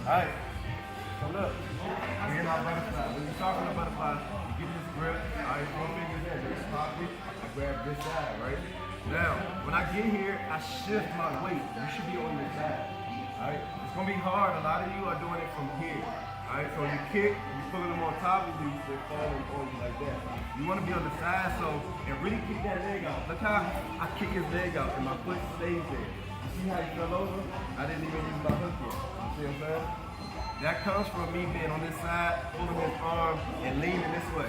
Alright, so look, we're in our butterfly. When you're talking about butterfly, you get this grip, alright, 4 fingers in, this pocket, I grab this side, right? Now, when I get here, I shift my weight. You should be on your side, alright? It's gonna be hard. A lot of you are doing it from here, alright? So you kick, you pulling them on top of you, they're falling on you like that. You wanna be on the side, so, and really kick that leg out. Look how I kick his leg out, and my foot stays there. You see how he fell over? I didn't even use my hook yet. You see what I'm saying? That comes from me being on this side, pulling his arm, and leaning this way.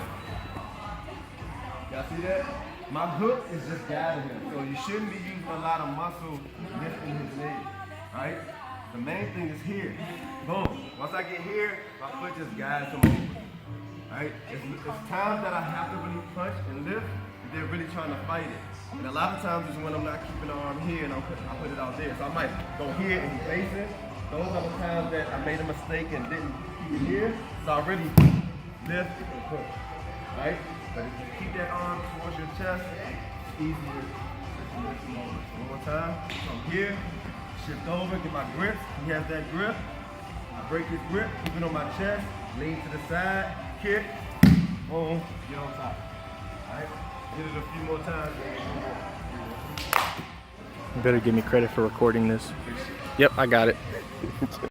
Y'all see that? My hook is just guiding him, so you shouldn't be using a lot of muscle lifting his leg, right? The main thing is here. Boom. Once I get here, my foot just guides him over, right? It's times that I have to really punch and lift, and they're really trying to fight it. And a lot of times is when I'm not keeping the arm here and I put it out there. So I might go here and he's facing. Those are the times that I made a mistake and didn't keep it here. So I really lift and push, right? But if you keep that arm towards your chest, it's easier to lift him over. One more time. From here, shift over, get my grips. He has that grip. I break his grip, keep it on my chest, lean to the side, kick, boom, get on top. All right? Did it a few more times. You better give me credit for recording this. Yep, I got it.